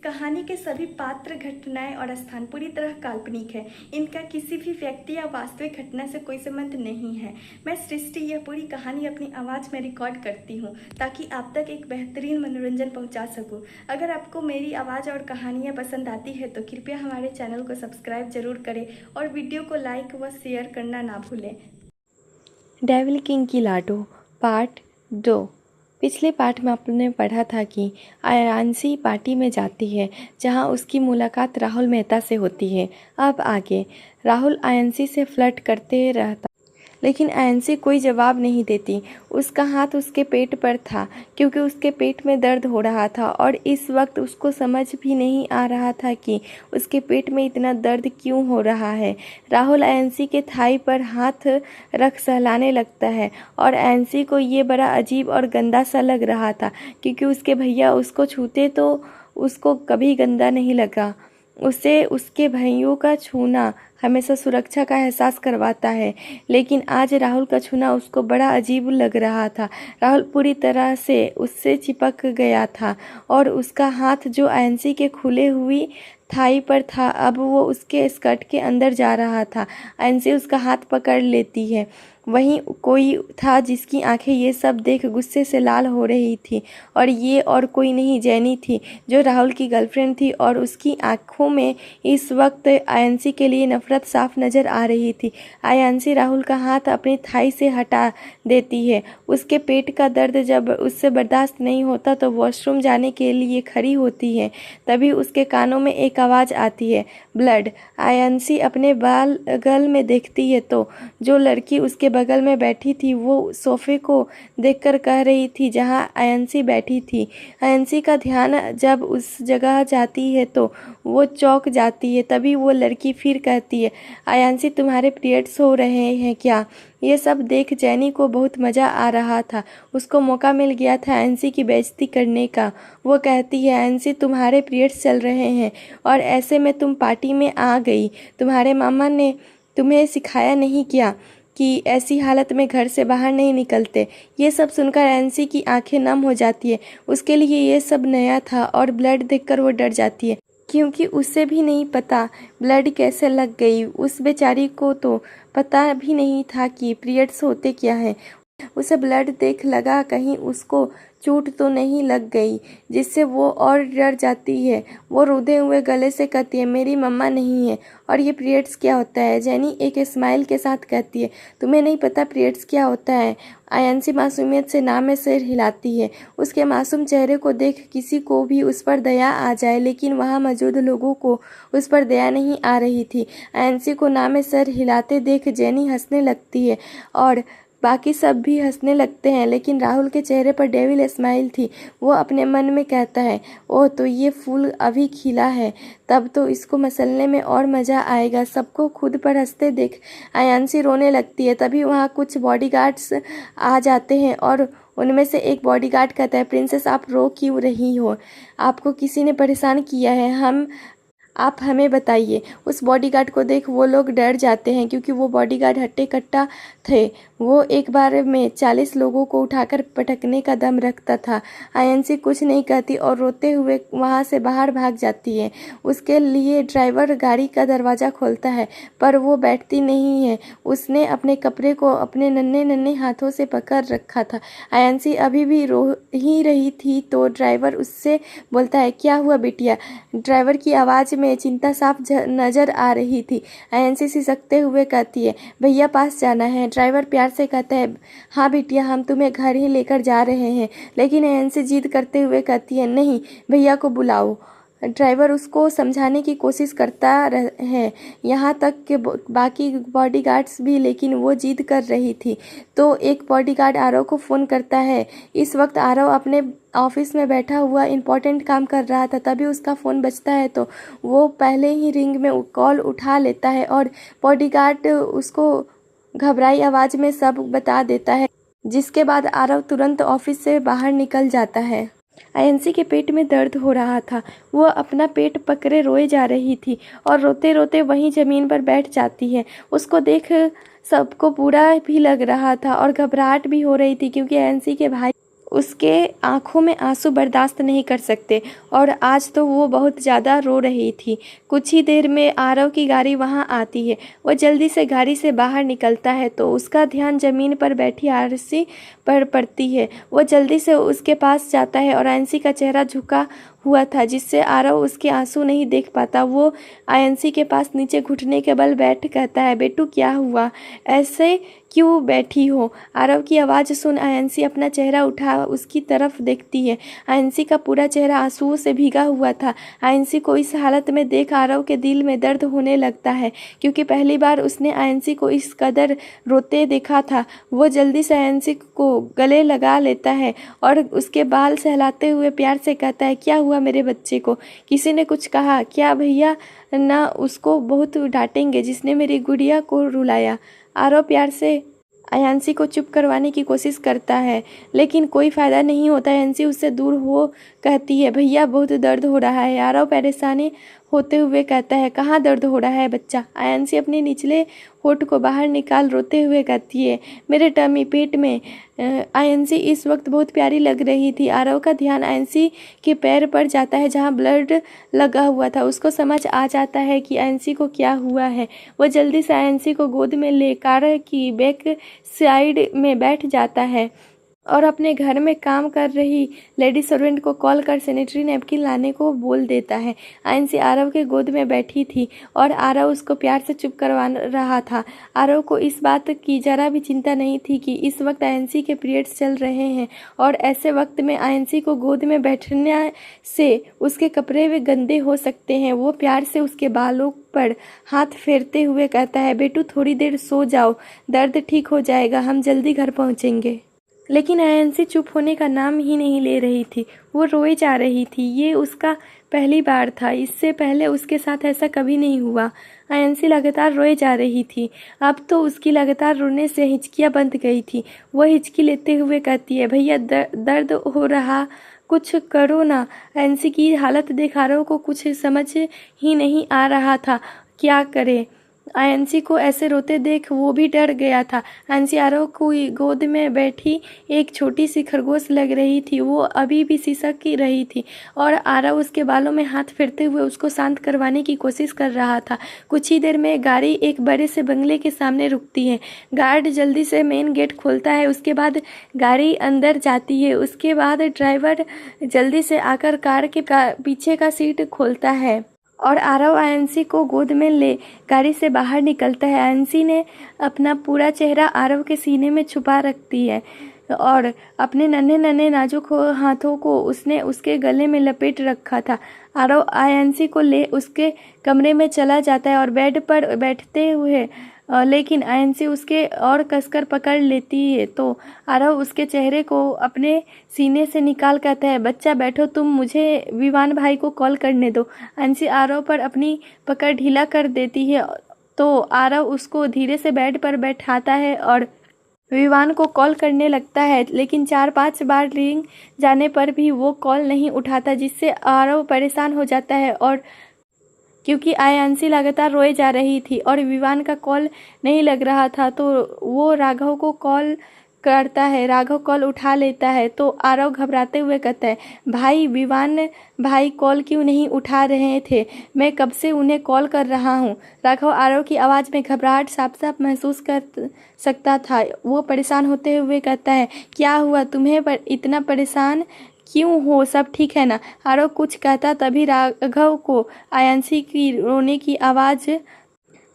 कहानी के सभी पात्र, घटनाएं और स्थान पूरी तरह काल्पनिक है। इनका किसी भी व्यक्ति या वास्तविक घटना से कोई संबंध नहीं है। मैं सृष्टि यह पूरी कहानी अपनी आवाज़ में रिकॉर्ड करती हूँ ताकि आप तक एक बेहतरीन मनोरंजन पहुँचा सकूँ। अगर आपको मेरी आवाज़ और कहानियाँ पसंद आती है तो कृपया हमारे चैनल को सब्सक्राइब जरूर करें और वीडियो को लाइक व शेयर करना ना भूलें। डेविल किंग की लाडो पार्ट 2। पिछले पार्ट में आपने पढ़ा था कि आयांशी पार्टी में जाती है जहां उसकी मुलाकात राहुल मेहता से होती है। अब आगे राहुल आयांशी से फ्लर्ट करते रहता, लेकिन आयांशी कोई जवाब नहीं देती। उसका हाथ उसके पेट पर था क्योंकि उसके पेट में दर्द हो रहा था और इस वक्त उसको समझ भी नहीं आ रहा था कि उसके पेट में इतना दर्द क्यों हो रहा है। राहुल आयांशी के थाई पर हाथ रख सहलाने लगता है और आयांशी को ये बड़ा अजीब और गंदा सा लग रहा था क्योंकि उसके भैया उसको छूते तो उसको कभी गंदा नहीं लगा। उसे उसके भाइयों का छूना हमेशा सुरक्षा का एहसास करवाता है, लेकिन आज राहुल का छूना उसको बड़ा अजीब लग रहा था। राहुल पूरी तरह से उससे चिपक गया था और उसका हाथ जो आयांशी के खुले हुई थाई पर था अब वो उसके स्कर्ट के अंदर जा रहा था। आयांशी उसका हाथ पकड़ लेती है। वहीं कोई था जिसकी आंखें ये सब देख गुस्से से लाल हो रही थी और ये और कोई नहीं, जैनी थी जो राहुल की गर्लफ्रेंड थी और उसकी आंखों में इस वक्त आयांशी के लिए नफरत साफ नजर आ रही थी। आयांशी राहुल का हाथ अपनी थाई से हटा देती है। उसके पेट का दर्द जब उससे बर्दाश्त नहीं होता तो वॉशरूम जाने के लिए खड़ी होती है। तभी उसके कानों में एक आवाज़ आती है, ब्लड। आयांशी अपने बगल में देखती है तो जो लड़की उसके बगल में बैठी थी वो सोफे को देखकर कह रही थी जहां आयांशी बैठी थी। आयांशी का ध्यान जब उस जगह जाती है तो वो चौंक जाती है। तभी वो लड़की फिर कहती है, आयांशी तुम्हारे पीरियड्स हो रहे हैं क्या? ये सब देख जैनी को बहुत मज़ा आ रहा था। उसको मौका मिल गया था आयांशी की बेइज्जती करने का। वो कहती है, आयांशी तुम्हारे पीरियड्स चल रहे हैं और ऐसे में तुम पार्टी में आ गई। तुम्हारे मामा ने तुम्हें सिखाया नहीं क्या कि ऐसी हालत में घर से बाहर नहीं निकलते? ये सब सुनकर आयांशी की आंखें नम हो जाती है। उसके लिए ये सब नया था और ब्लड देखकर वो डर जाती है क्योंकि उसे भी नहीं पता ब्लड कैसे लग गई। उस बेचारी को तो पता भी नहीं था कि पीरियड्स होते क्या है। उसे ब्लड देख लगा कहीं उसको चोट तो नहीं लग गई, जिससे वो और डर जाती है। वो रोते हुए गले से कहती है, मेरी मम्मा नहीं है और ये पीरियड्स क्या होता है? जैनी एक स्माइल के साथ कहती है, तुम्हें नहीं पता पीरियड्स क्या होता है? आयांशी मासूमियत से ना में सिर हिलाती है। उसके मासूम चेहरे को देख किसी को भी उस पर दया आ जाए, लेकिन वहाँ मौजूद लोगों को उस पर दया नहीं आ रही थी। आयांशी को ना में सिर हिलाते देख जैनी हंसने लगती है और बाकी सब भी हंसने लगते हैं, लेकिन राहुल के चेहरे पर डेविल स्माइल थी। वो अपने मन में कहता है, ओह तो ये फूल अभी खिला है, तब तो इसको मसलने में और मज़ा आएगा। सबको खुद पर हंसते देख आयांशी रोने लगती है। तभी वहाँ कुछ बॉडीगार्ड्स आ जाते हैं और उनमें से एक बॉडीगार्ड कहता है, प्रिंसेस आप रो क्यों रही हो? आपको किसी ने परेशान किया है? आप हमें बताइए। उस बॉडीगार्ड को देख वो लोग डर जाते हैं क्योंकि वो बॉडीगार्ड हट्टे कट्टा थे। वो एक बार में 40 लोगों को उठाकर पटकने का दम रखता था। आयांशी कुछ नहीं कहती और रोते हुए वहाँ से बाहर भाग जाती है। उसके लिए ड्राइवर गाड़ी का दरवाज़ा खोलता है पर वो बैठती नहीं है। उसने अपने कपड़े को अपने नन्हे नन्हे हाथों से पकड़ रखा था। आयांशी अभी भी रो ही रही थी तो ड्राइवर उससे बोलता है, क्या हुआ बिटिया? ड्राइवर की आवाज़ में चिंता साफ नजर आ रही थी। आयांशी सिसकते हुए कहती है, भैया पास जाना है। ड्राइवर प्यार से कहता है, हाँ बिटिया हम तुम्हें घर ही लेकर जा रहे हैं। लेकिन आयांशी जिद करते हुए कहती है, नहीं भैया को बुलाओ। ड्राइवर उसको समझाने की कोशिश करता है, यहाँ तक कि बाकी बॉडीगार्ड्स भी, लेकिन वो जिद कर रही थी। तो एक बॉडीगार्ड आरव को फ़ोन करता है। इस वक्त आरव अपने ऑफिस में बैठा हुआ इम्पोर्टेंट काम कर रहा था। तभी उसका फ़ोन बजता है तो वो पहले ही रिंग में कॉल उठा लेता है और बॉडीगार्ड उसको घबराई आवाज़ में सब बता देता है, जिसके बाद आरव तुरंत ऑफिस से बाहर निकल जाता है। आयांशी के पेट में दर्द हो रहा था। वो अपना पेट पकड़े रोए जा रही थी और रोते रोते वहीं ज़मीन पर बैठ जाती है। उसको देख सबको बुरा भी लग रहा था और घबराहट भी हो रही थी क्योंकि आयांशी के भाई उसके आंखों में आंसू बर्दाश्त नहीं कर सकते और आज तो वो बहुत ज़्यादा रो रही थी। कुछ ही देर में आरव की गाड़ी वहाँ आती है। वो जल्दी से गाड़ी से बाहर निकलता है तो उसका ध्यान ज़मीन पर बैठी आयंसी पर पड़ती है। वो जल्दी से उसके पास जाता है और आयंसी का चेहरा झुका हुआ था जिससे आरव उसके आंसू नहीं देख पाता। वो आयंसी के पास नीचे घुटने के बल बैठ कहता है, बेटू क्या हुआ, ऐसे क्यों बैठी हो? आरव की आवाज़ सुन आयंसी अपना चेहरा उठा उसकी तरफ देखती है। आयंसी का पूरा चेहरा आंसुओं से भीगा हुआ था। आयंसी को इस हालत में देख आरव के दिल में दर्द होने लगता है क्योंकि पहली बार उसने आयंसी को इस कदर रोते देखा था। वो जल्दी से आयंसी को गले लगा लेता है और उसके बाल सहलाते हुए प्यार से कहता है, क्या हुआ मेरे बच्चे को? किसी ने कुछ कहा क्या? भैया ना उसको बहुत डांटेंगे जिसने मेरी गुड़िया को रुलाया। आरव प्यार से आयंसी को चुप करवाने की कोशिश करता है लेकिन कोई फ़ायदा नहीं होता। आयंसी उससे दूर हो कहती है, भैया बहुत दर्द हो रहा है। आरव परेशानी होते हुए कहता है, कहाँ दर्द हो रहा है बच्चा? आयंसी अपने निचले होठ को बाहर निकाल रोते हुए कहती है, मेरे टमी पेट में। आयंसी इस वक्त बहुत प्यारी लग रही थी। आरव का ध्यान आयंसी के पैर पर जाता है जहाँ ब्लड लगा हुआ था। उसको समझ आ जाता है कि आयंसी को क्या हुआ है। वो जल्दी से आयंसी को गोद में ले कार की बैक साइड में बैठ जाता है और अपने घर में काम कर रही लेडी सर्वेंट को कॉल कर सैनिटरी नैपकिन लाने को बोल देता है। आयंसी आरव के गोद में बैठी थी और आरव उसको प्यार से चुप करवा रहा था। आरव को इस बात की जरा भी चिंता नहीं थी कि इस वक्त आयंसी के पीरियड्स चल रहे हैं और ऐसे वक्त में आयंसी को गोद में बैठने से उसके कपड़े वे गंदे हो सकते हैं। वो प्यार से उसके बालों पर हाथ फेरते हुए कहता है, बेटू थोड़ी देर सो जाओ, दर्द ठीक हो जाएगा, हम जल्दी घर पहुँचेंगे। लेकिन आयंसी चुप होने का नाम ही नहीं ले रही थी। वो रोए जा रही थी। ये उसका पहली बार था। इससे पहले उसके साथ ऐसा कभी नहीं हुआ। आयंसी लगातार रोए जा रही थी। अब तो उसकी लगातार रोने से हिचकियाँ बंद गई थी। वह हिचकी लेते हुए कहती है, भैया दर्द हो रहा, कुछ करो ना। आयंसी की हालत देख आरव को कुछ समझ ही नहीं आ रहा था क्या करे। आयंसी को ऐसे रोते देख वो भी डर गया था। आयंसी आरव को गोद में बैठी एक छोटी सी खरगोश लग रही थी। वो अभी भी सिसक ही रही थी और आरव उसके बालों में हाथ फेरते हुए उसको शांत करवाने की कोशिश कर रहा था। कुछ ही देर में गाड़ी एक बड़े से बंगले के सामने रुकती है। गार्ड जल्दी से मेन गेट खोलता है। उसके बाद गाड़ी अंदर जाती है। उसके बाद ड्राइवर जल्दी से आकर कार के पीछे का सीट खोलता है और आरव आयंसी को गोद में ले गाड़ी से बाहर निकलता है। आयंसी ने अपना पूरा चेहरा आरव के सीने में छुपा रखती है और अपने नन्हे नन्हे नाजुक हाथों को उसने उसके गले में लपेट रखा था। आरव आयंसी को ले उसके कमरे में चला जाता है और बेड पर बैठते हुए लेकिन आयंसी उसके और कसकर पकड़ लेती है तो आरव उसके चेहरे को अपने सीने से निकाल कहता है, बच्चा बैठो तुम, मुझे विवान भाई को कॉल करने दो। आयंसी आरव पर अपनी पकड़ ढीला कर देती है तो आरव उसको धीरे से बेड पर बैठाता है और विवान को कॉल करने लगता है। लेकिन 4-5 बार रिंग जाने पर भी वो कॉल नहीं उठाता जिससे आरव परेशान हो जाता है और क्योंकि आयंसी लगातार रोए जा रही थी और विवान का कॉल नहीं लग रहा था तो वो राघव को कॉल करता है। राघव कॉल उठा लेता है तो आरव घबराते हुए कहता है, भाई विवान भाई कॉल क्यों नहीं उठा रहे थे? मैं कब से उन्हें कॉल कर रहा हूँ। राघव आरव की आवाज़ में घबराहट साफ साफ महसूस कर सकता था। वो परेशान होते हुए कहता है, क्या हुआ तुम्हें इतना परेशान क्यों हो, सब ठीक है ना? आरव कुछ कहता तभी राघव को आयंसी की रोने की आवाज़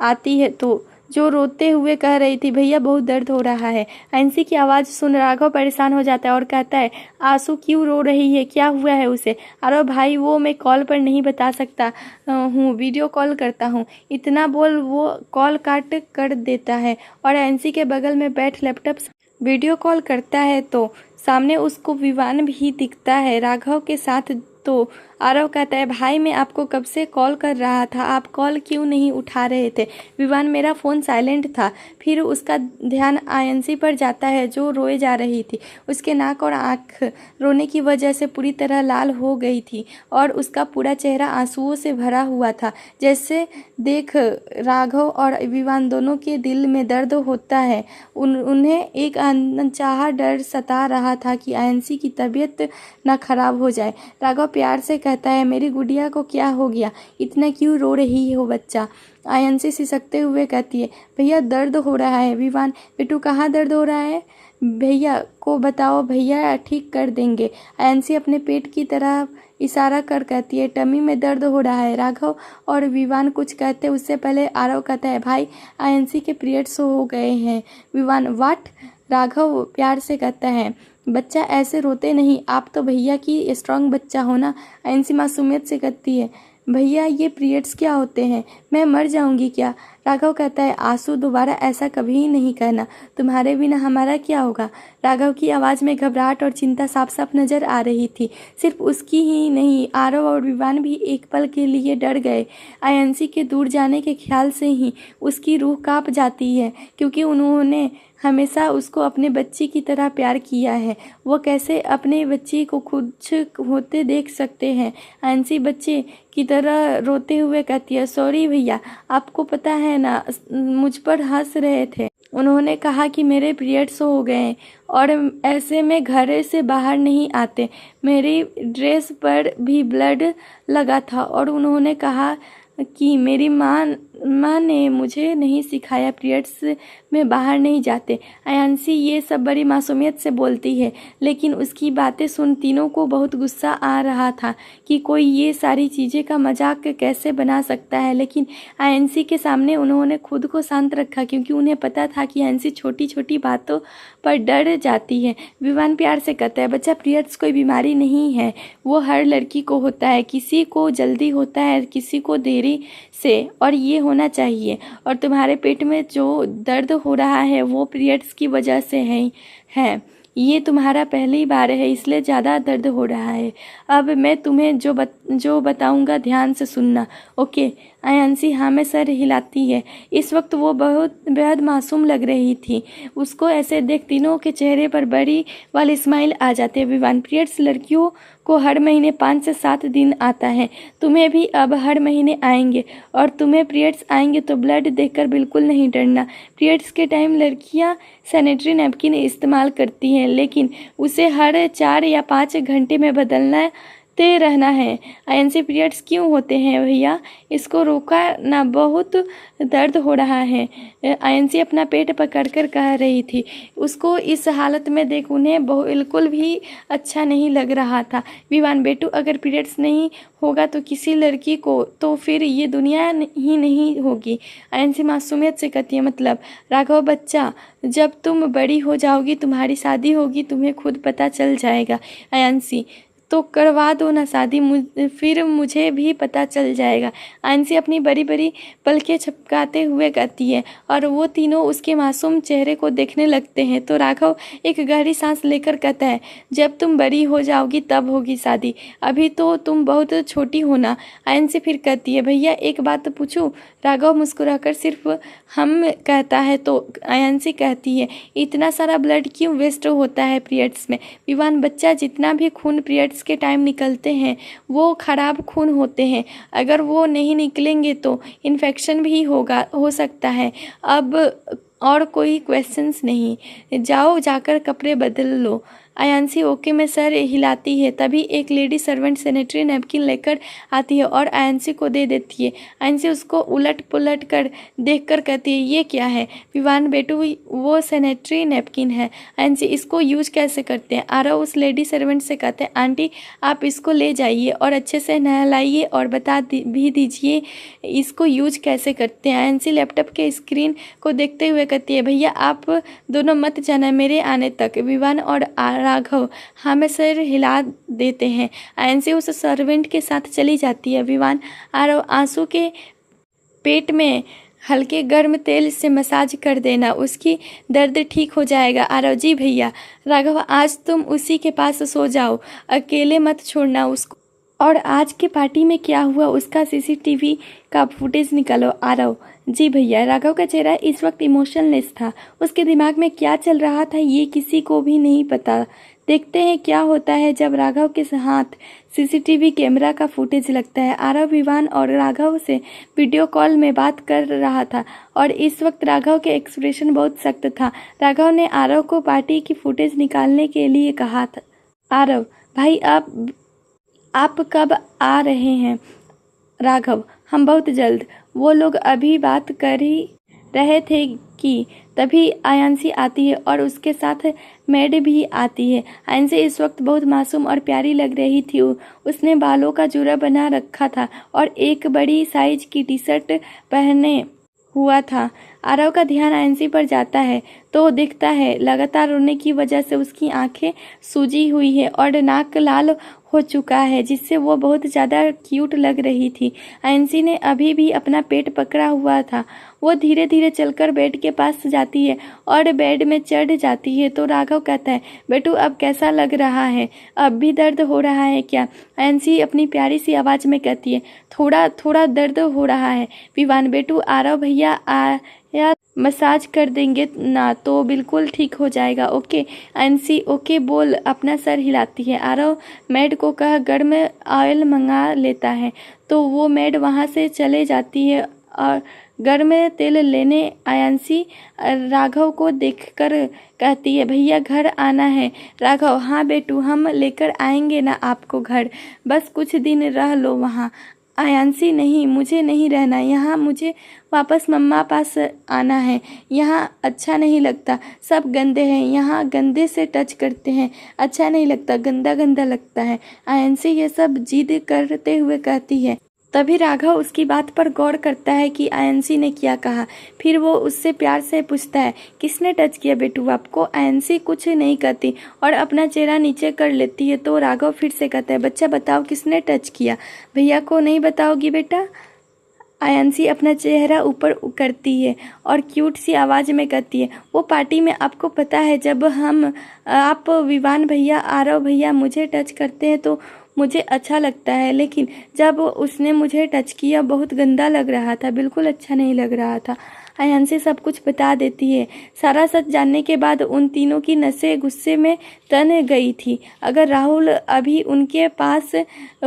आती है तो जो रोते हुए कह रही थी, भैया बहुत दर्द हो रहा है। आयंसी की आवाज़ सुन राघव परेशान हो जाता है और कहता है, आंसू क्यों रो रही है, क्या हुआ है उसे? आरव भाई वो मैं कॉल पर नहीं बता सकता हूँ, वीडियो कॉल करता हूँ। इतना बोल वो कॉल काट कर देता है और आयंसी के बगल में बैठ लैपटॉप वीडियो कॉल करता है तो सामने उसको विवान भी दिखता है। राघव के साथ तो आरव कहता है भाई मैं आपको कब से कॉल कर रहा था, आप कॉल क्यों नहीं उठा रहे थे। विवान मेरा फ़ोन साइलेंट था। फिर उसका ध्यान आयंसी पर जाता है जो रोए जा रही थी। उसके नाक और आँख रोने की वजह से पूरी तरह लाल हो गई थी और उसका पूरा चेहरा आंसुओं से भरा हुआ था। जैसे देख राघव और विवान दोनों के दिल में दर्द होता है। उन्हें एक अनचाहा डर सता रहा था कि आयंसी की तबीयत ना खराब हो जाए। राघव प्यार से कहता है मेरी गुड़िया को क्या हो गया, इतना क्यों रो रही हो बच्चा। आयंसी सिसकते हुए कहती है भैया दर्द हो रहा है। विवान बेटू कहाँ दर्द हो रहा है, भैया को बताओ, भैया ठीक कर देंगे। आयंसी अपने पेट की तरफ इशारा कर कहती है टमी में दर्द हो रहा है। राघव और विवान कुछ कहते उससे पहले आरव कहता है भाई आयंसी के पीरियड्स हो गए हैं। विवान व्हाट। राघव प्यार से कहता है बच्चा ऐसे रोते नहीं, आप तो भैया की स्ट्रांग बच्चा हो ना। आयंसी मासूमियत से कहती है भैया ये पीरियड्स क्या होते हैं, मैं मर जाऊंगी क्या। राघव कहता है आंसू दोबारा ऐसा कभी नहीं कहना, तुम्हारे बिना हमारा क्या होगा। राघव की आवाज़ में घबराहट और चिंता साफ साफ नजर आ रही थी। सिर्फ उसकी ही नहीं, आरव और विवान भी एक पल के लिए डर गए। आयंसी के दूर जाने के ख्याल से ही उसकी रूह कांप जाती है, क्योंकि उन्होंने हमेशा उसको अपने बच्ची की तरह प्यार किया है। वो कैसे अपने बच्ची को खुद होते देख सकते हैं। आयंसी बच्चे की तरह रोते हुए कहती है सॉरी भैया, आपको पता है ना मुझ पर हंस रहे थे। उन्होंने कहा कि मेरे पीरियड्स हो गए और ऐसे में घर से बाहर नहीं आते। मेरी ड्रेस पर भी ब्लड लगा था और उन्होंने कहा कि मेरी माँ ने मुझे नहीं सिखाया पीरियड्स में बाहर नहीं जाते। आयंसी ये सब बड़ी मासूमियत से बोलती है, लेकिन उसकी बातें सुन तीनों को बहुत गुस्सा आ रहा था कि कोई ये सारी चीज़ें का मजाक कैसे बना सकता है। लेकिन आयंसी के सामने उन्होंने खुद को शांत रखा, क्योंकि उन्हें पता था कि आयंसी छोटी छोटी बातों पर डर जाती है। विवान प्यार से कहता है बच्चा पीरियड्स कोई बीमारी नहीं है, वो हर लड़की को होता है। किसी को जल्दी होता है, किसी को देरी से, और ये होना चाहिए। और तुम्हारे पेट में जो दर्द हो रहा है वो पीरियड्स की वजह से है। ये तुम्हारा पहली बार है इसलिए ज़्यादा दर्द हो रहा है। अब मैं तुम्हें जो बताऊंगा ध्यान से सुनना, ओके। आयंसी हाँ में सर हिलाती है। इस वक्त वो बेहद मासूम लग रही थी। उसको ऐसे देख तीनों के चेहरे पर बड़ी वाली स्माइल आ जाती है। विवान पीरियड्स लड़कियों को हर महीने 5 से 7 दिन आता है, तुम्हें भी अब हर महीने आएंगे, और तुम्हें पीरियड्स आएंगे तो ब्लड देखकर बिल्कुल नहीं डरना। पीरियड्स के टाइम लड़कियां सैनिटरी नैपकिन इस्तेमाल करती हैं, लेकिन उसे हर 4 या 5 घंटे में बदलना रहना है। आयंसी पीरियड्स क्यों होते हैं भैया, इसको रोका ना, बहुत दर्द हो रहा है। आयंसी अपना पेट पकड़कर कह रही थी। उसको इस हालत में देख उन्हें बिल्कुल भी अच्छा नहीं लग रहा था। विवान बेटू अगर पीरियड्स नहीं होगा तो किसी लड़की को, तो फिर ये दुनिया ही नहीं होगी। आयंसी मासूमियत से कहती है मतलब। राघव बच्चा जब तुम बड़ी हो जाओगी, तुम्हारी शादी होगी, तुम्हें खुद पता चल जाएगा। आयंसी तो करवा दो ना शादी, फिर मुझे भी पता चल जाएगा। आयंसी अपनी बड़ी बड़ी पलकें झपकाते हुए कहती है, और वो तीनों उसके मासूम चेहरे को देखने लगते हैं। तो राघव एक गहरी सांस लेकर कहता है जब तुम बड़ी हो जाओगी तब होगी शादी, अभी तो तुम बहुत छोटी हो ना। आयंसी फिर कहती है भैया एक बात पूछूं। राघव मुस्कुराकर सिर्फ हम कहता है। तो आयंसी कहती है इतना सारा ब्लड क्यों वेस्ट होता है पीरियड्स में। विवान बच्चा जितना भी खून पीरियड्स के टाइम निकलते हैं वो खराब खून होते हैं, अगर वो नहीं निकलेंगे तो इन्फेक्शन भी हो सकता है। अब और कोई क्वेश्चंस नहीं, जाओ जाकर कपड़े बदल लो। आयंसी ओके में सर हिलाती है। तभी एक लेडी सर्वेंट सैनिटरी नैपकिन लेकर आती है और आयंसी को दे देती है। आयंसी उसको उलट पुलट कर देखकर कहती है ये क्या है। विवान बेटू वो सैनिटरी नैपकिन है। आयंसी इसको यूज कैसे करते हैं। आरव उस लेडी सर्वेंट से कहते हैं आंटी आप इसको ले जाइए और अच्छे से नहलाइए और बता भी दीजिए इसको यूज कैसे करते हैं। आयंसी लैपटॉप के स्क्रीन को देखते हुए कहती है भैया आप दोनों मत जाना मेरे आने तक। विवान और राघव हाँ में सर हिला देते हैं। आयंसी उस सर्वेंट के साथ चली जाती है। विवान आरव आंसू के पेट में हल्के गर्म तेल से मसाज कर देना, उसकी दर्द ठीक हो जाएगा। आरव जी भैया। राघव आज तुम उसी के पास सो जाओ, अकेले मत छोड़ना उसको। और आज के पार्टी में क्या हुआ उसका सीसीटीवी का फुटेज निकालो आरव। जी भैया। राघव का चेहरा इस वक्त इमोशनलेस था। उसके दिमाग में क्या चल रहा था ये किसी को भी नहीं पता। देखते हैं क्या होता है जब राघव के हाथ सीसीटीवी कैमरा का फुटेज लगता है। आरव विवान और राघव से वीडियो कॉल में बात कर रहा था और इस वक्त राघव के एक्सप्रेशन बहुत सख्त था। राघव ने आरव को पार्टी की फुटेज निकालने के लिए कहा था। आरव भाई आप कब आ रहे हैं? राघव हम बहुत जल्द। वो लोग अभी बात कर ही रहे थे कि तभी आयांशी आती है और उसके साथ मैड भी आती है। आयांशी इस वक्त बहुत मासूम और प्यारी लग रही थी। उसने बालों का जूड़ा बना रखा था और एक बड़ी साइज की टी शर्ट पहने हुआ था। आरव का ध्यान आयांशी पर जाता है तो दिखता है लगातार रोने की वजह से उसकी आंखें सूजी हुई है और नाक लाल हो चुका है, जिससे वो बहुत ज़्यादा क्यूट लग रही थी। आयांशी ने अभी भी अपना पेट पकड़ा हुआ था। वो धीरे धीरे चलकर बेड के पास जाती है और बेड में चढ़ जाती है तो राघव कहता है, बेटू अब कैसा लग रहा है? अब भी दर्द हो रहा है क्या? आयांशी अपनी प्यारी सी आवाज़ में कहती है, थोड़ा थोड़ा दर्द हो रहा है विवान। बेटू आरव भैया आया मसाज कर देंगे ना तो बिल्कुल ठीक हो जाएगा। ओके आयांशी ओके बोल अपना सर हिलाती है। आरव मेड को कह गर्म ऑयल मंगा लेता है तो वो मेड वहाँ से चले जाती है और गर्म तेल लेने आयांशी राघव को देखकर कहती है, भैया घर आना है। राघव हाँ बेटू हम लेकर आएंगे ना आपको घर, बस कुछ दिन रह लो वहाँ। आयांशी नहीं मुझे नहीं रहना यहाँ, मुझे वापस मम्मा पास आना है। यहाँ अच्छा नहीं लगता, सब गंदे हैं, यहाँ गंदे से टच करते हैं, अच्छा नहीं लगता, गंदा गंदा लगता है। आयांशी ये सब जिद करते हुए कहती है। तभी राघव उसकी बात पर गौर करता है कि आयांशी ने क्या कहा। फिर वो उससे प्यार से पूछता है, किसने टच किया बेटू आपको? आयांशी कुछ नहीं कहती और अपना चेहरा नीचे कर लेती है तो राघव फिर से कहता है, बच्चा बताओ किसने टच किया? भैया को नहीं बताओगी बेटा? आयांशी अपना चेहरा ऊपर करती है और क्यूट सी आवाज़ में कहती है, वो पार्टी में आपको पता है जब आप विवान भैया आरव भैया मुझे टच करते हैं तो मुझे अच्छा लगता है, लेकिन जब उसने मुझे टच किया बहुत गंदा लग रहा था, बिल्कुल अच्छा नहीं लग रहा था। आयांशी सब कुछ बता देती है। सारा सच जानने के बाद उन तीनों की नसें गुस्से में तन गई थी। अगर राहुल अभी उनके पास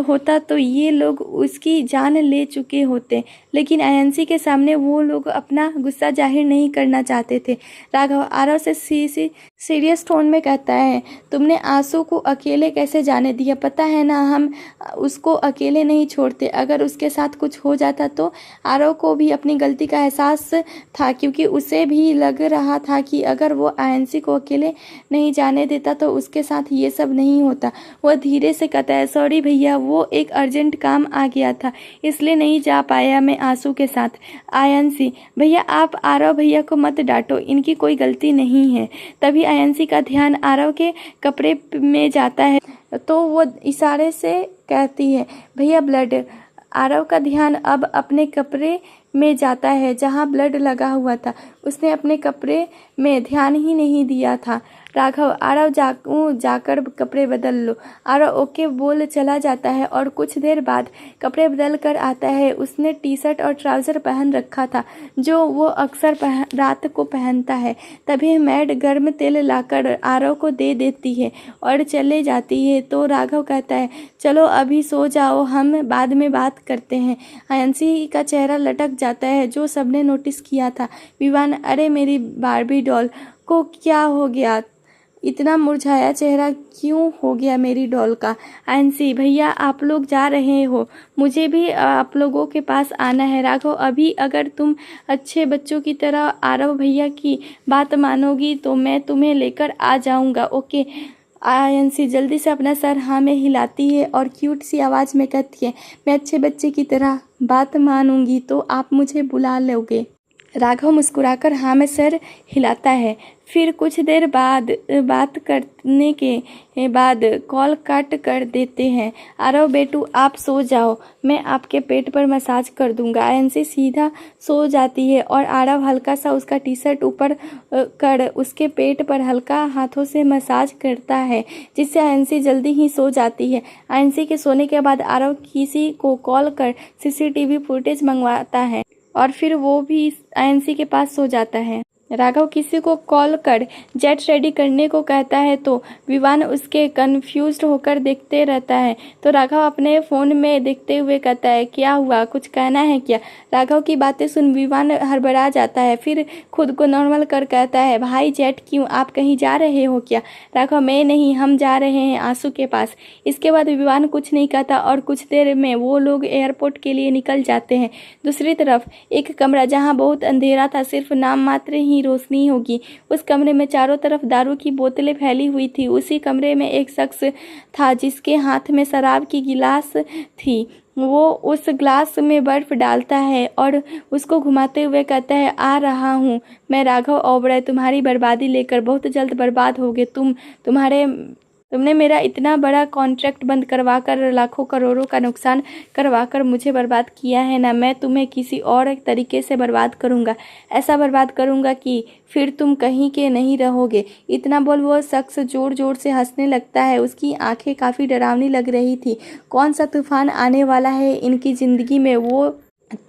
होता तो ये लोग उसकी जान ले चुके होते, लेकिन आयांशी के सामने वो लोग अपना गुस्सा जाहिर नहीं करना चाहते थे। राघव आरव से सीरियस टोन में कहता है, तुमने आंसू को अकेले कैसे जाने दिया? पता है ना हम उसको अकेले नहीं छोड़ते। अगर उसके साथ कुछ हो जाता तो आरव को भी अपनी गलती का एहसास था, क्योंकि उसे भी लग रहा था कि अगर वो आयांशी को अकेले नहीं जाने देता तो उसके साथ ये सब नहीं होता। वह धीरे से कहता है, सॉरी भैया वो एक अर्जेंट काम आ गया था इसलिए नहीं जा पाया मैं आंसू के साथ। आयांशी भैया आप आरव भैया को मत डांटो, इनकी कोई गलती नहीं है। तभी आयांशी का ध्यान आरव के कपड़े में जाता है तो वो इशारे से कहती है, भैया ब्लड। आरव का ध्यान अब अपने कपड़े में जाता है जहां ब्लड लगा हुआ था। उसने अपने कपड़े में ध्यान ही नहीं दिया था। राघव आरव जाकर कपड़े बदल लो। आरव ओके बोल चला जाता है और कुछ देर बाद कपड़े बदल कर आता है। उसने टी शर्ट और ट्राउज़र पहन रखा था जो वो अक्सर रात को पहनता है। तभी मैड गर्म तेल लाकर आरव को दे देती है और चले जाती है तो राघव कहता है, चलो अभी सो जाओ, हम बाद में बात करते हैं। आयांशी का चेहरा लटक जाता है जो सबने नोटिस किया था। विवान अरे मेरी बार्बी डॉल को क्या हो गया? इतना मुरझाया चेहरा क्यों हो गया मेरी डॉल का? आयांशी भैया आप लोग जा रहे हो, मुझे भी आप लोगों के पास आना है। राघव अभी अगर तुम अच्छे बच्चों की तरह आरव भैया की बात मानोगी तो मैं तुम्हें लेकर आ जाऊंगा। ओके। आयांशी जल्दी से अपना सर हाँ में हिलाती है और क्यूट सी आवाज़ में कहती है, मैं अच्छे बच्चे की तरह बात मानूंगी तो आप मुझे बुला लोगे। राघव मुस्कुराकर हाँ में सर हिलाता है। फिर कुछ देर बाद बात करने के बाद कॉल कट कर देते हैं। आरव बेटू आप सो जाओ, मैं आपके पेट पर मसाज कर दूंगा। आयंसी सीधा सो जाती है और आरव हल्का सा उसका टी शर्ट ऊपर कर उसके पेट पर हल्का हाथों से मसाज करता है, जिससे आयंसी जल्दी ही सो जाती है। आयंसी के सोने के बाद आरव किसी को कॉल कर सीसीटीवी फुटेज मंगवाता है और फिर वो भी आयंसी के पास सो जाता है। राघव किसी को कॉल कर जेट रेडी करने को कहता है तो विवान उसके कंफ्यूज्ड होकर देखते रहता है। तो राघव अपने फ़ोन में देखते हुए कहता है क्या हुआ, कुछ कहना है क्या? राघव की बातें सुन विवान हड़बड़ा जाता है, फिर खुद को नॉर्मल कर कहता है भाई जेट क्यों, आप कहीं जा रहे हो क्या? राघव मैं नहीं, हम जा रहे हैं आंसू के पास। इसके बाद विवान कुछ नहीं कहता और कुछ देर में वो लोग एयरपोर्ट के लिए निकल जाते हैं। दूसरी तरफ एक कमरा जहाँ बहुत अंधेरा था, सिर्फ नाम मात्र ही रोशनी होगी। उस कमरे में चारों तरफ दारू की बोतलें फैली हुई थी। उसी कमरे में एक शख्स था जिसके हाथ में शराब की गिलास थी। वो उस ग्लास में बर्फ डालता है और उसको घुमाते हुए कहता है आ रहा हूँ मैं राघव ओबराय, तुम्हारी बर्बादी लेकर, बहुत जल्द बर्बाद होगे तुमने मेरा इतना बड़ा कॉन्ट्रैक्ट बंद करवाकर लाखों करोड़ों का नुकसान करवाकर मुझे बर्बाद किया है ना, मैं तुम्हें किसी और तरीके से बर्बाद करूँगा, ऐसा बर्बाद करूँगा कि फिर तुम कहीं के नहीं रहोगे। इतना बोल वो शख्स जोर जोर से हंसने लगता है। उसकी आंखें काफ़ी डरावनी लग रही थी। कौन सा तूफान आने वाला है इनकी ज़िंदगी में वो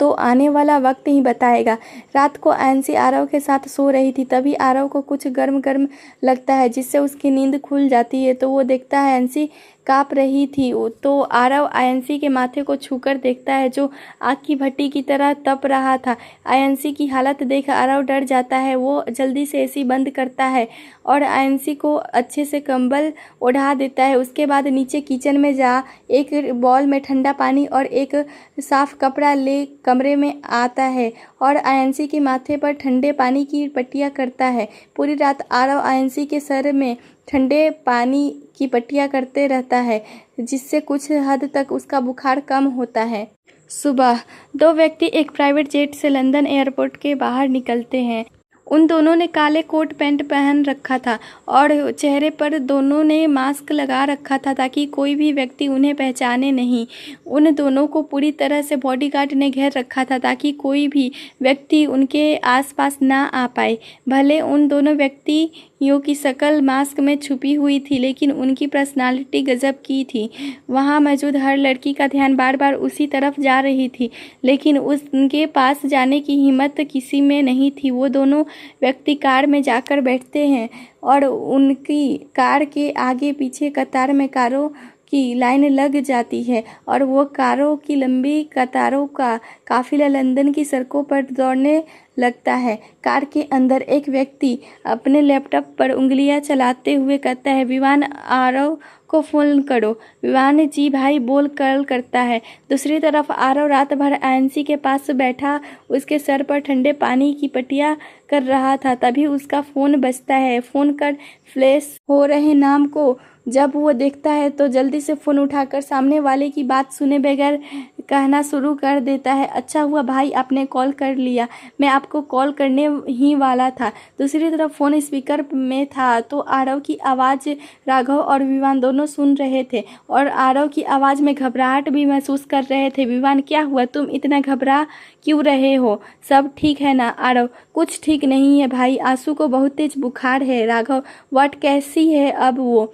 तो आने वाला वक्त ही बताएगा। रात को आयंसी आरव के साथ सो रही थी, तभी आरव को कुछ गर्म गर्म लगता है जिससे उसकी नींद खुल जाती है। तो वो देखता है आयंसी काँप रही थी। तो आरव आयंसी के माथे को छूकर देखता है जो आग की भट्टी की तरह तप रहा था। आयंसी की हालत देख आरव डर जाता है। वो जल्दी से एसी बंद करता है और आयंसी को अच्छे से कंबल ओढ़ा देता है। उसके बाद नीचे किचन में जा एक बॉल में ठंडा पानी और एक साफ कपड़ा ले कमरे में आता है और आयंसी के माथे पर ठंडे पानी की पट्टियाँ करता है। पूरी रात आरव आयंसी के सर में ठंडे पानी की पट्टियाँ करते रहता है, जिससे कुछ हद तक उसका बुखार कम होता है। सुबह दो व्यक्ति एक प्राइवेट जेट से लंदन एयरपोर्ट के बाहर निकलते हैं। उन दोनों ने काले कोट पैंट पहन रखा था और चेहरे पर दोनों ने मास्क लगा रखा था ताकि कोई भी व्यक्ति उन्हें पहचाने नहीं। उन दोनों को पूरी तरह से बॉडीगार्ड ने घेर रखा था ताकि कोई भी व्यक्ति उनके आसपास ना आ पाए। भले उन दोनों व्यक्तियों की शक्ल मास्क में छुपी हुई थी, लेकिन उनकी पर्सनालिटी गजब की थी। वहाँ मौजूद हर लड़की का ध्यान बार बार उसी तरफ जा रही थी, लेकिन उनके पास जाने की हिम्मत किसी में नहीं थी। वो दोनों व्यक्ति कार में जाकर बैठते हैं और उनकी कार के आगे पीछे कतार में कारों की लाइन लग जाती है और वो कारों की लंबी कतारों का काफिला लंदन की सड़कों पर दौड़ने लगता है। कार के अंदर एक व्यक्ति अपने लैपटॉप पर उंगलियां चलाते हुए कहता है विवान आरव को फ़ोन करो। विवान जी भाई बोल कॉल करता है। दूसरी तरफ आरव रात भर आयंसी के पास बैठा उसके सर पर ठंडे पानी की पट्टियाँ कर रहा था। तभी उसका फ़ोन बजता है। फ़ोन कर फ्लैश हो रहे नाम को जब वो देखता है तो जल्दी से फ़ोन उठाकर सामने वाले की बात सुने बगैर कहना शुरू कर देता है, अच्छा हुआ भाई आपने कॉल कर लिया, मैं आपको कॉल करने ही वाला था। दूसरी तरफ फ़ोन स्पीकर में था तो आरव की आवाज़ राघव और विवान दोनों सुन रहे थे और आरव की आवाज़ में घबराहट भी महसूस कर रहे थे। विवान क्या हुआ, तुम इतना घबरा क्यों रहे हो, सब ठीक है ना? आरव कुछ ठीक नहीं है भाई, आंसू को बहुत तेज बुखार है। राघव व्हाट, कैसी है अब वो?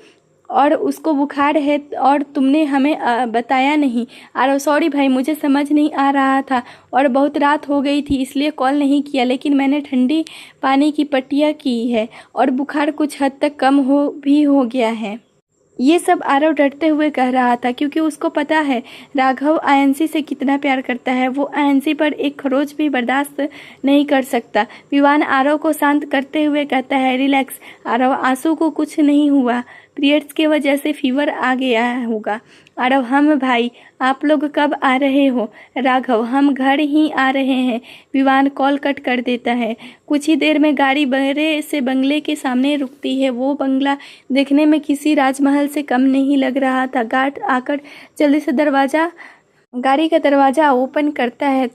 और उसको बुखार है और तुमने हमें बताया नहीं। आरव सॉरी भाई, मुझे समझ नहीं आ रहा था और बहुत रात हो गई थी इसलिए कॉल नहीं किया, लेकिन मैंने ठंडी पानी की पट्टियाँ की है और बुखार कुछ हद तक कम हो गया है। ये सब आरव डरते हुए कह रहा था क्योंकि उसको पता है राघव आयंसी से कितना प्यार करता है। वो आयंसी पर एक खरोच भी बर्दाश्त नहीं कर सकता। विवान आरव को शांत करते हुए कहता है रिलैक्स आरव, आंसू को कुछ नहीं हुआ, पीरियड्स के वजह से फीवर आ गया होगा। आरव हम भाई, आप लोग कब आ रहे हो? राघव हम घर ही आ रहे हैं। विवान कॉल कट कर देता है। कुछ ही देर में गाड़ी बड़े से बंगले के सामने रुकती है। वो बंगला देखने में किसी राजमहल से कम नहीं लग रहा था। गार्ड आकर जल्दी से गाड़ी का दरवाज़ा ओपन करता है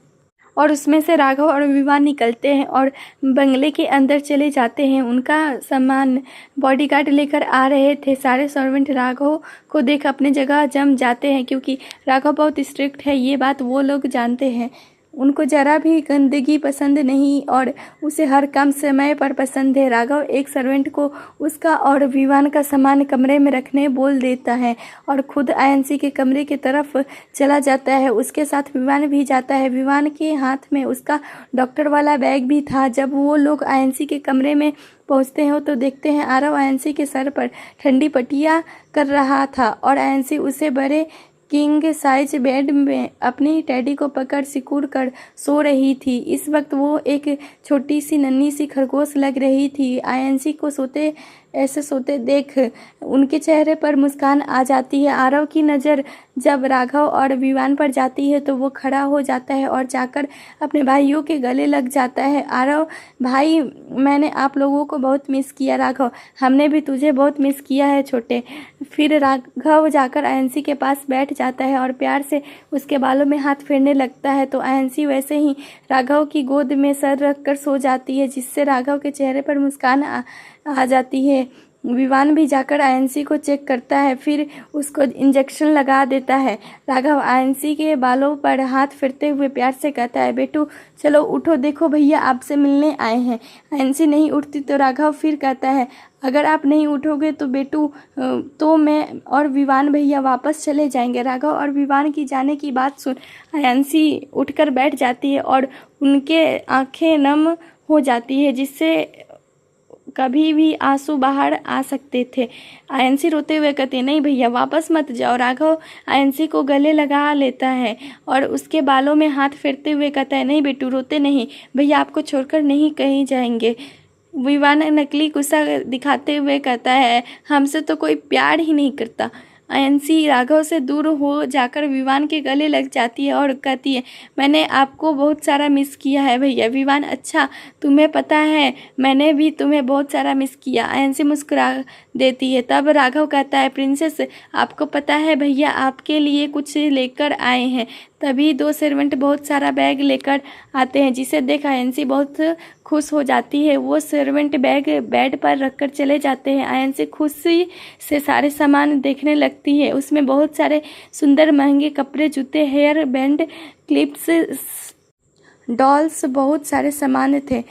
और उसमें से राघव और विवान निकलते हैं और बंगले के अंदर चले जाते हैं। उनका सामान बॉडीगार्ड लेकर आ रहे थे। सारे सर्वेंट राघव को देख अपने जगह जम जाते हैं, क्योंकि राघव बहुत स्ट्रिक्ट है, ये बात वो लोग जानते हैं। उनको ज़रा भी गंदगी पसंद नहीं और उसे हर काम समय पर पसंद है। राघव एक सर्वेंट को उसका और विवान का सामान कमरे में रखने बोल देता है और खुद आयंसी के कमरे की तरफ चला जाता है। उसके साथ विवान भी जाता है। विवान के हाथ में उसका डॉक्टर वाला बैग भी था। जब वो लोग आयंसी के कमरे में पहुंचते हैं तो देखते हैं आरव आयंसी के सर पर ठंडी पट्टियाँ कर रहा था और आयंसी उसे बड़े किंग साइज बेड में अपनी टैडी को पकड़ सिकुड़ कर सो रही थी। इस वक्त वो एक छोटी सी नन्ही सी खरगोश लग रही थी। आयंसी को ऐसे सोते देख उनके चेहरे पर मुस्कान आ जाती है। आरव की नज़र जब राघव और विवान पर जाती है तो वो खड़ा हो जाता है और जाकर अपने भाइयों के गले लग जाता है। आरव भाई, मैंने आप लोगों को बहुत मिस किया। राघव, हमने भी तुझे बहुत मिस किया है छोटे। फिर राघव जाकर आयंसी के पास बैठ जाता है और प्यार से उसके बालों में हाथ फेरने लगता है तो आयंसी वैसे ही राघव की गोद में सर रख कर सो जाती है, जिससे राघव के चेहरे पर मुस्कान आ जाती है। विवान भी जाकर आयंसी को चेक करता है, फिर उसको इंजेक्शन लगा देता है। राघव आयंसी के बालों पर हाथ फेरते हुए प्यार से कहता है, बेटू चलो उठो, देखो भैया आपसे मिलने आए हैं। आयंसी नहीं उठती तो राघव फिर कहता है, अगर आप नहीं उठोगे तो बेटू तो मैं और विवान भैया वापस चले जाएंगे। राघव और विवान की जाने की बात सुन आयंसी उठकर बैठ जाती है और उनके आंखें नम हो जाती है, जिससे कभी भी आंसू बाहर आ सकते थे। आयंसी रोते हुए कहती, नहीं भैया वापस मत जाओ। राघव आयंसी को गले लगा लेता है और उसके बालों में हाथ फेरते हुए कहता है, नहीं बेटू रोते नहीं, भैया आपको छोड़कर नहीं कहीं जाएंगे। विवान नकली गुस्सा दिखाते हुए कहता है, हमसे तो कोई प्यार ही नहीं करता। आयंसी राघव से दूर हो जाकर विवान के गले लग जाती है और कहती है, मैंने आपको बहुत सारा मिस किया है भैया। विवान, अच्छा तुम्हें पता है मैंने भी तुम्हें बहुत सारा मिस किया। आयंसी मुस्कुरा देती है। तब राघव कहता है, प्रिंसेस आपको पता है भैया आपके लिए कुछ लेकर आए हैं। तभी दो सर्वेंट बहुत सारा बैग लेकर आते हैं, जिसे देख आयंसी बहुत खुश हो जाती है। वो सर्वेंट बैग बेड पर रखकर चले जाते हैं। आयंसी खुशी से सारे सामान देखने लगती है। उसमें बहुत सारे सुंदर महंगे कपड़े, जूते, हेयर बैंड, क्लिप्स, डॉल्स, बहुत सारे सामान थे।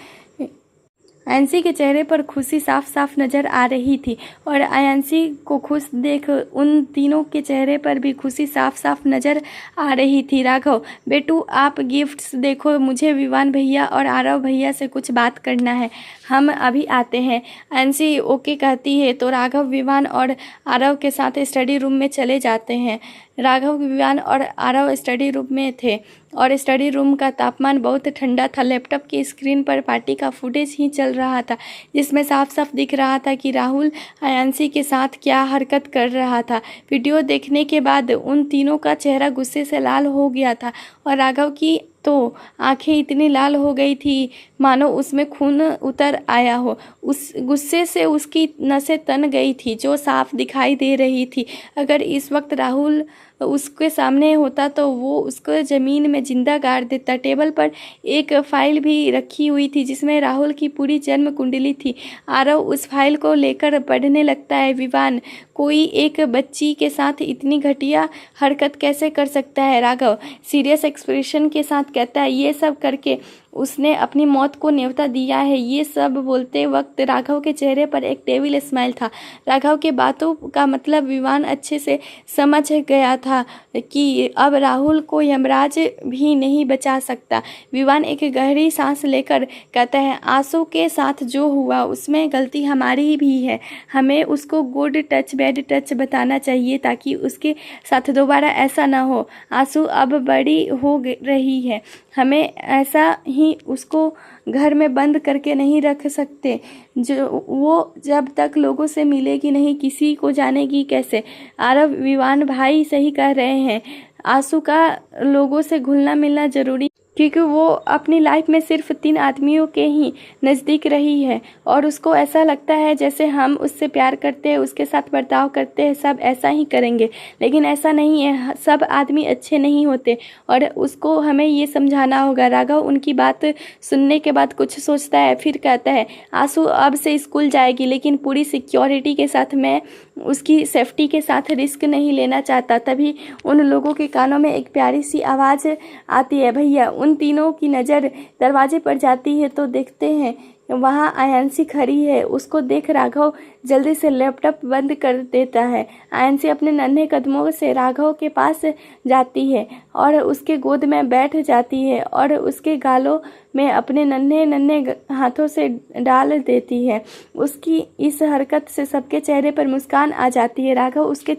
आयंसी के चेहरे पर खुशी साफ साफ नज़र आ रही थी और आयंसी को खुश देख उन तीनों के चेहरे पर भी खुशी साफ साफ नज़र आ रही थी। राघव, बेटू आप गिफ्ट्स देखो, मुझे विवान भैया और आरव भैया से कुछ बात करना है, हम अभी आते हैं। आयंसी ओके कहती है तो राघव विवान और आरव के साथ स्टडी रूम में चले जाते हैं। राघव, विवान और आरव स्टडी रूम में थे और स्टडी रूम का तापमान बहुत ठंडा था। लैपटॉप की स्क्रीन पर पार्टी का फुटेज ही चल रहा था, जिसमें साफ साफ दिख रहा था कि राहुल आयंसी के साथ क्या हरकत कर रहा था। वीडियो देखने के बाद उन तीनों का चेहरा गुस्से से लाल हो गया था और राघव की तो आंखें इतनी लाल हो गई थी मानो उसमें खून उतर आया हो। उस गुस्से से उसकी नसें तन गई थी, जो साफ दिखाई दे रही थी। अगर इस वक्त राहुल उसके सामने होता तो वो उसको ज़मीन में जिंदा गाड़ देता। टेबल पर एक फाइल भी रखी हुई थी जिसमें राहुल की पूरी जन्म कुंडली थी। आरव उस फाइल को लेकर पढ़ने लगता है। विवान, कोई एक बच्ची के साथ इतनी घटिया हरकत कैसे कर सकता है? राघव सीरियस एक्सप्रेशन के साथ कहता है, ये सब करके उसने अपनी मौत को न्योता दिया है। ये सब बोलते वक्त राघव के चेहरे पर एक डेविल स्माइल था। राघव के बातों का मतलब विवान अच्छे से समझ गया था कि अब राहुल को यमराज भी नहीं बचा सकता। विवान एक गहरी सांस लेकर कहता है, आंसू के साथ जो हुआ उसमें गलती हमारी भी है। हमें उसको गुड टच बैड टच बताना चाहिए ताकि उसके साथ दोबारा ऐसा ना हो। आंसू अब बड़ी हो रही है, हमें ऐसा ही उसको घर में बंद करके नहीं रख सकते। जो वो जब तक लोगों से मिलेगी नहीं, किसी को जानेगी कैसे? आरव, विवान भाई सही कह रहे हैं, आंसू का लोगों से घुलना मिलना जरूरी क्योंकि वो अपनी लाइफ में सिर्फ 3 आदमियों के ही नज़दीक रही है और उसको ऐसा लगता है जैसे हम उससे प्यार करते हैं, उसके साथ बर्ताव करते हैं, सब ऐसा ही करेंगे। लेकिन ऐसा नहीं है, सब आदमी अच्छे नहीं होते और उसको हमें ये समझाना होगा। राघव उनकी बात सुनने के बाद कुछ सोचता है, फिर कहता है आंसू अब से स्कूल जाएगी, लेकिन पूरी सिक्योरिटी के साथ, मैं उसकी सेफ्टी के साथ रिस्क नहीं लेना चाहता। तभी उन लोगों के कानों में एक प्यारी सी आवाज़ आती है, भैया। उन तीनों की नज़र दरवाजे पर जाती है तो देखते हैं वहाँ आयांशी खड़ी है। उसको देख राघव जल्दी से लैपटॉप बंद कर देता है। आयांशी अपने नन्हे कदमों से राघव के पास जाती है और उसके गोद में बैठ जाती है और उसके गालों में अपने नन्हे नन्हे हाथों से डाल देती है। उसकी इस हरकत से सबके चेहरे पर मुस्कान आ जाती है। राघव उसके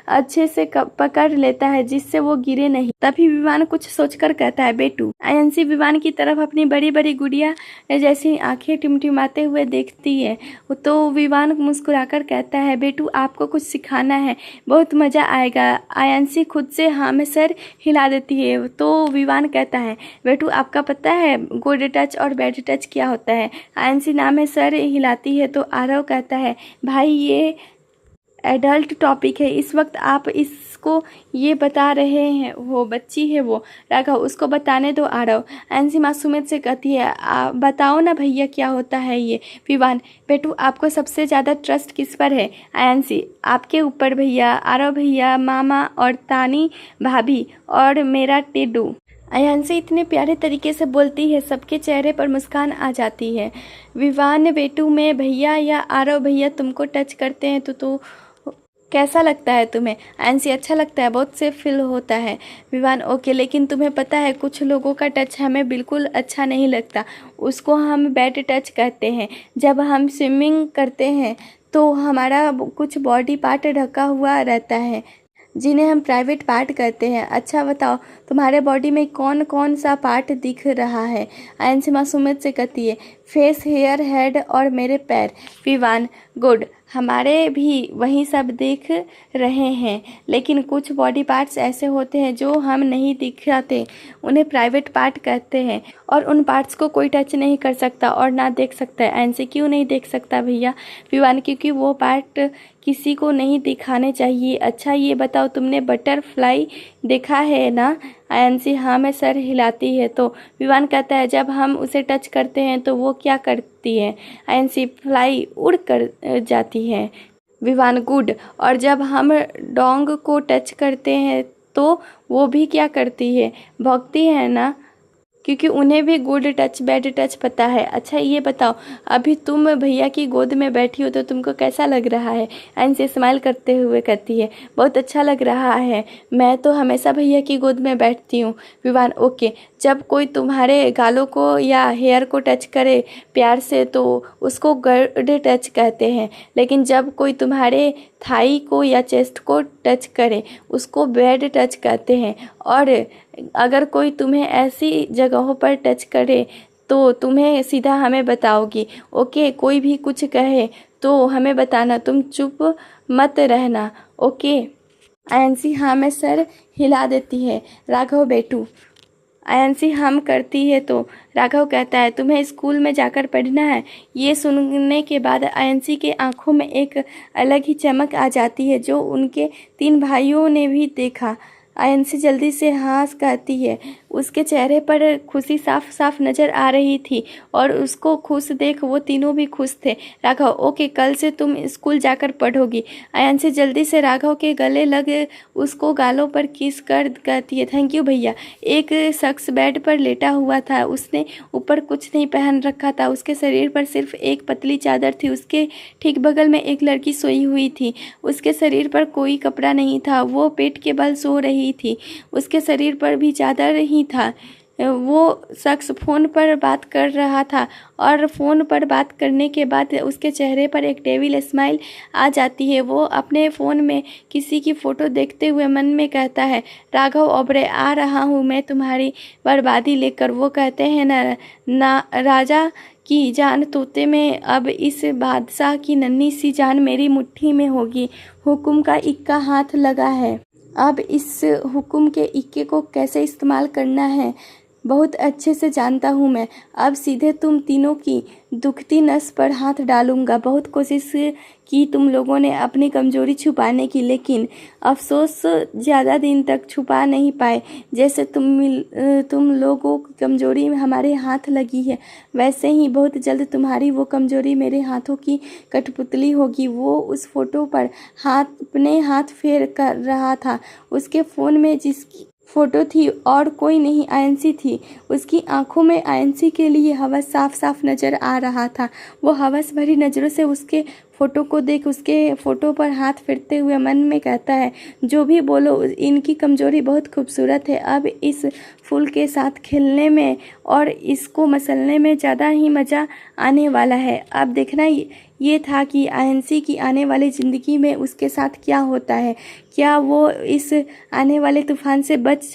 अच्छे से पकड़ लेता है जिससे वो गिरे नहीं। तभी विवान कुछ सोचकर कहता है, बेटू। आयांशी विवान की तरफ अपनी बड़ी बड़ी गुड़िया जैसी आंखें टिमटिमाते हुए देखती है तो विवान मुस्कुराकर कहता है, बेटू आपको कुछ सिखाना है, बहुत मज़ा आएगा। आयांशी खुद से हाँ में सर हिला देती है तो विवान कहता है, बेटू आपका पता है गुड टच और बैड टच क्या होता है? आयांशी नाम में सर हिलाती है तो आरव कहता है, भाई ये एडल्ट टॉपिक है, इस वक्त आप इसको ये बता रहे हैं, वो बच्ची है वो। राघव उसको बताने दो आरव। आयांशी मासूमियत से कहती है, बताओ ना भैया क्या होता है ये? विवान, बेटू आपको सबसे ज़्यादा ट्रस्ट किस पर है? आयांशी, आपके ऊपर भैया, आरव भैया, मामा और तानी भाभी और मेरा टिड्डू। आयांशी इतने प्यारे तरीके से बोलती है, सबके चेहरे पर मुस्कान आ जाती है। विवान, बेटू में भैया या आरव भैया तुमको टच करते हैं तो कैसा लगता है तुम्हें? आयांशी, अच्छा लगता है, बहुत सेफ फील होता है। विवान, ओके, लेकिन तुम्हें पता है कुछ लोगों का टच हमें बिल्कुल अच्छा नहीं लगता, उसको हम बैड टच कहते हैं। जब हम स्विमिंग करते हैं तो हमारा कुछ बॉडी पार्ट ढका हुआ रहता है जिन्हें हम प्राइवेट पार्ट कहते हैं। अच्छा बताओ तुम्हारे बॉडी में कौन कौन सा पार्ट दिख रहा है? आयांशी मासूमियत से कहती है, फेस, हेयर, हेड और मेरे पैर। विवान, गुड, हमारे भी वही सब दिख रहे हैं, लेकिन कुछ बॉडी पार्ट्स ऐसे होते हैं जो हम नहीं दिखाते, उन्हें प्राइवेट पार्ट कहते हैं और उन पार्ट्स को कोई टच नहीं कर सकता और ना देख सकता है। आयांशी, क्यों नहीं देख सकता भैया? विवान, क्योंकि वो पार्ट किसी को नहीं दिखाने चाहिए। अच्छा ये बताओ तुमने बटरफ्लाई देखा है ना? आयांशी हाँ में सर हिलाती है तो विवान कहता है, जब हम उसे टच करते हैं तो वो क्या करती है? आयांशी, फ्लाई उड़ कर जाती है। विवान, गुड, और जब हम डोंग को टच करते हैं तो वो भी क्या करती है? भौंकती है ना? क्योंकि उन्हें भी गुड टच बैड टच पता है। अच्छा ये बताओ अभी तुम भैया की गोद में बैठी हो तो तुमको कैसा लग रहा है? आयांशी स्माइल करते हुए कहती है, बहुत अच्छा लग रहा है, मैं तो हमेशा भैया की गोद में बैठती हूँ। विवान, ओके, जब कोई तुम्हारे गालों को या हेयर को टच करे प्यार से तो उसको गुड टच कहते हैं, लेकिन जब कोई तुम्हारे थाई को या चेस्ट को टच करे उसको बैड टच कहते हैं। और अगर कोई तुम्हें ऐसी जगहों पर टच करे तो तुम्हें सीधा हमें बताओगी, ओके? कोई भी कुछ कहे तो हमें बताना, तुम चुप मत रहना, ओके? आयांशी हाँ में सर हिला देती है। राघव, बेटू। आयांशी हम करती है तो राघव कहता है, तुम्हें स्कूल में जाकर पढ़ना है। ये सुनने के बाद आयांशी के आंखों में एक अलग ही चमक आ जाती है जो उनके 3 भाइयों ने भी देखा। आयांशी जल्दी से हाँ कहती है, उसके चेहरे पर खुशी साफ साफ नज़र आ रही थी और उसको खुश देख वो तीनों भी खुश थे। राघव, ओके, कल से तुम स्कूल जाकर पढ़ोगी। आयांशी जल्दी से राघव के गले लग उसको गालों पर किस कर कहती है, थैंक यू भैया। एक शख्स बेड पर लेटा हुआ था, उसने ऊपर कुछ नहीं पहन रखा था, उसके शरीर पर सिर्फ एक पतली चादर थी। उसके ठीक बगल में एक लड़की सोई हुई थी, उसके शरीर पर कोई कपड़ा नहीं था, वो पेट के बल सो रही थी, उसके शरीर पर भी चादर ही था। वो शख्स फ़ोन पर बात कर रहा था और फ़ोन पर बात करने के बाद उसके चेहरे पर एक डेविल स्माइल आ जाती है। वो अपने फ़ोन में किसी की फ़ोटो देखते हुए मन में कहता है, राघव ओबरे, आ रहा हूँ मैं तुम्हारी बर्बादी लेकर। वो कहते हैं ना राजा की जान तोते में, अब इस बादशाह की नन्ही सी जान मेरी मुट्ठी में होगी। हुक्म का इक्का हाथ लगा है, अब इस हुक्म के इक्के को कैसे इस्तेमाल करना है बहुत अच्छे से जानता हूँ मैं। अब सीधे तुम तीनों की दुखती नस पर हाथ डालूंगा। बहुत कोशिश की तुम लोगों ने अपनी कमजोरी छुपाने की, लेकिन अफसोस ज़्यादा दिन तक छुपा नहीं पाए। जैसे तुम लोगों की कमजोरी हमारे हाथ लगी है, वैसे ही बहुत जल्द तुम्हारी वो कमजोरी मेरे हाथों की कठपुतली होगी। वो उस फोटो पर अपने हाथ फेर कर रहा था। उसके फ़ोन में जिसकी फ़ोटो थी और कोई नहीं, आयंसी थी। उसकी आंखों में आयंसी के लिए हवस साफ साफ नजर आ रहा था। वो हवस भरी नज़रों से उसके फ़ोटो को देख उसके फ़ोटो पर हाथ फेरते हुए मन में कहता है, जो भी बोलो, इनकी कमजोरी बहुत खूबसूरत है। अब इस फूल के साथ खेलने में और इसको मसलने में ज़्यादा ही मज़ा आने वाला है। अब देखना ये था कि आयंसी की आने वाली ज़िंदगी में उसके साथ क्या होता है। क्या वो इस आने वाले तूफान से बच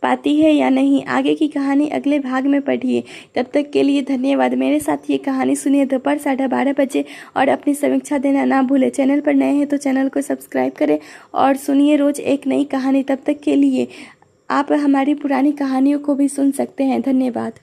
पाती है या नहीं। आगे की कहानी अगले भाग में पढ़िए। तब तक के लिए धन्यवाद। मेरे साथ ये कहानी सुनिए दोपहर 12:30 बजे और अपनी समीक्षा देना ना भूलें। चैनल पर नए हैं तो चैनल को सब्सक्राइब करें और सुनिए रोज़ एक नई कहानी। तब तक के लिए आप हमारी पुरानी कहानियों को भी सुन सकते हैं। धन्यवाद।